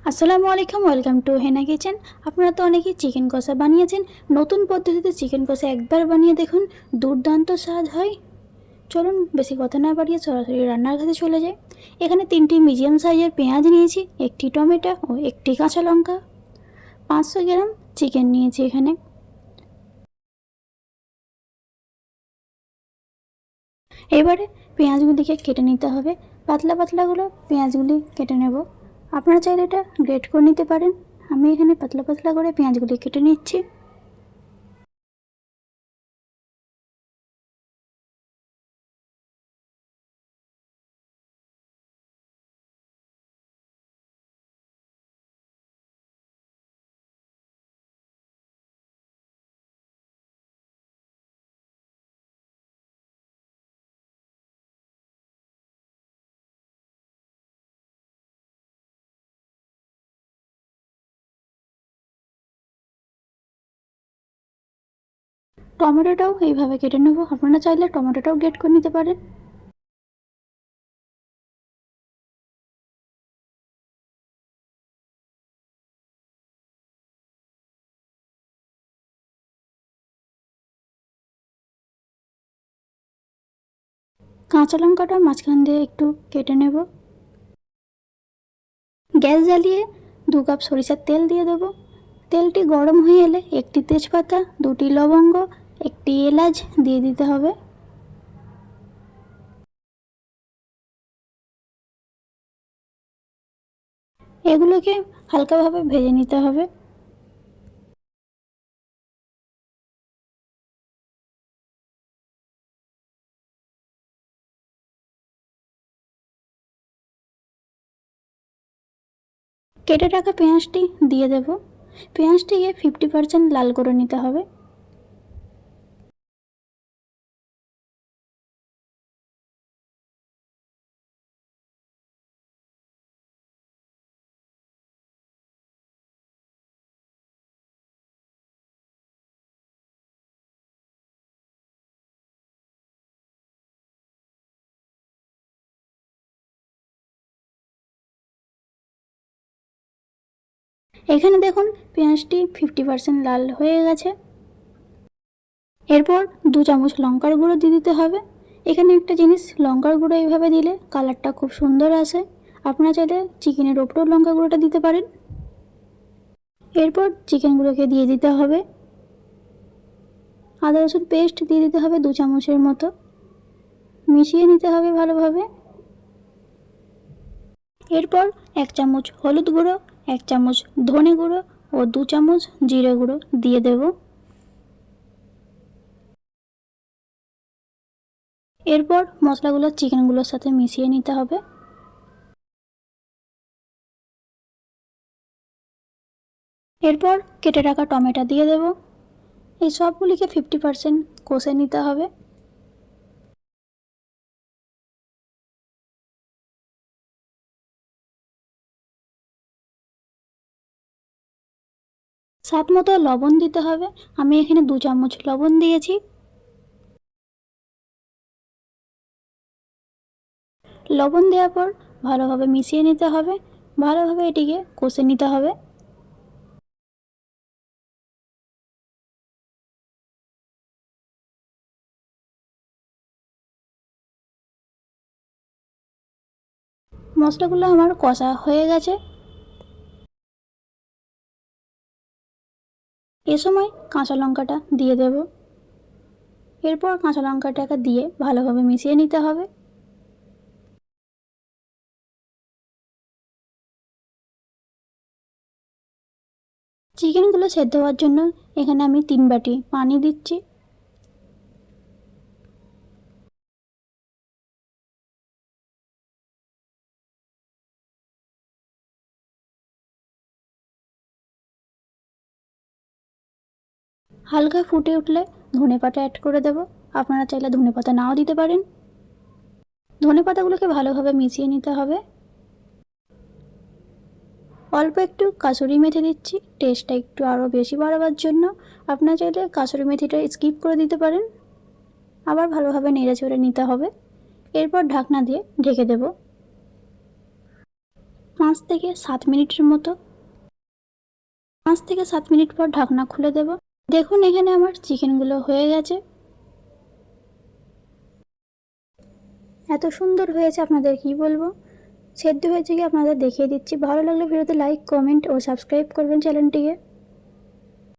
আসসালামু আলাইকুম, welcome to Hena kitchen. আপনারা তো অনেকেই চিকেন কষা বানিয়েছেন। নতুন পদ্ধতিতে চিকেন কষা একবার বানিয়ে দেখুন, দুর্দান্ত স্বাদ হয়। চলুন বেশি কথা না বাড়িয়ে সরাসরি রান্নার কাছে চলে যাই। এখানে 3টি মিডিয়াম সাইজের পেঁয়াজ নিয়েছি, একটি টমেটো ও একটি কাঁচা লঙ্কা, 500 গ্রাম চিকেন নিয়েছি। এখানে এবারে পেঁয়াজগুলিকে কেটে নিতে হবে। পাতলা পাতলাগুলো পেঁয়াজগুলি কেটে নেব। আপনারা চাইলে এটা গ্রেট করে নিতে পারেন। আমি এখানে পাতলা পাতলা করে পেঁয়াজগুলি কেটে নিচ্ছি। টমেটোটাও এইভাবে কেটে নেব। আপনারা চাইলে টমেটোটাও গ্রেট করে নিতে পারেন। কাঁচা লঙ্কাটা মাঝখান দিয়ে একটু কেটে নেব। গ্যাস জ্বালিয়ে 2 কাপ সরিষার তেল দিয়ে দেব। তেলটি গরম হয়ে এলে একটি তেজপাতা, 2টি লবঙ্গ, একটি এলাচ দিয়ে দিতে হবে। এগুলোকে হালকাভাবে ভেজে নিতে হবে। কেটে রাখা পেঁয়াজটি দিয়ে দেব। পেঁয়াজটিকে 50% লাল করে নিতে হবে। এখানে দেখুন পেঁয়াজটি 50% লাল হয়ে গেছে। এরপর 2 চামচ লঙ্কার গুঁড়ো দিয়ে দিতে হবে। এখানে একটা জিনিস, লঙ্কার গুঁড়ো এইভাবে দিলে কালারটা খুব সুন্দর আসে। আপনারা চাইলে চিকেনের ওপরেও লঙ্কা গুঁড়োটা দিতে পারেন। এরপর চিকেনগুলোকে দিয়ে দিতে হবে। আদা রসুন পেস্ট দিয়ে দিতে হবে 2 চামচের মতো। মিশিয়ে নিতে হবে ভালোভাবে। এরপর 1 চামচ হলুদ গুঁড়ো, 1 চামচ ধনে গুঁড়ো ও 2 চামচ জিরে গুঁড়ো দিয়ে দেব। এরপর মশলাগুলো চিকেনগুলোর সাথে মিশিয়ে নিতে হবে। এরপর কেটে রাখা টমেটো দিয়ে দেব। এই সবগুলিকে 50% কষে নিতে হবে। স্বাদ মতো লবণ দিতে হবে। আমি এখানে 2 চামচ লবণ দিয়েছি। লবণ দেওয়ার পর ভালোভাবে মিশিয়ে নিতে হবে। ভালোভাবে এটিকে কষে নিতে হবে। মশলাগুলো আমার কষা হয়ে গেছে। এ সময় কাঁচা লঙ্কাটা দিয়ে দেব। এরপর কাঁচা লঙ্কাটাকে দিয়ে ভালোভাবে মিশিয়ে নিতে হবে। চিকেনগুলো সেদ্ধ হওয়ার জন্য এখানে আমি 3 বাটি পানি দিচ্ছি। হালকা ফুটে উঠলে ধনেপাতা অ্যাড করে দেব। আপনারা চাইলে ধনেপাতা নাও দিতে পারেন। ধনেপাতাগুলোকে ভালোভাবে মিশিয়ে নিতে হবে। অল্প একটু কাসুরি মেথি দিচ্ছি, টেস্টটা একটু আরও বেশি বাড়াবার জন্য। আপনারা চাইলে কাসুরি মেথিটা স্কিপ করে দিতে পারেন। আবার ভালোভাবে নেড়েচেড়ে নিতে হবে। এরপর ঢাকনা দিয়ে ঢেকে দেব। 5 থেকে 7 মিনিটের মতো। 5 থেকে 7 মিনিট পর ঢাকনা খুলে দেব। দেখুন এখানে আমার চিকেনগুলো হয়ে গেছে। এত সুন্দর হয়েছে আপনাদের কি বলবো। সেদ্ধ হয়েছে কি আপনাদের দেখিয়ে দিচ্ছি। ভালো লাগলে ভিডিওতে লাইক, কমেন্ট ও সাবস্ক্রাইব করবেন চ্যানেলটিকে।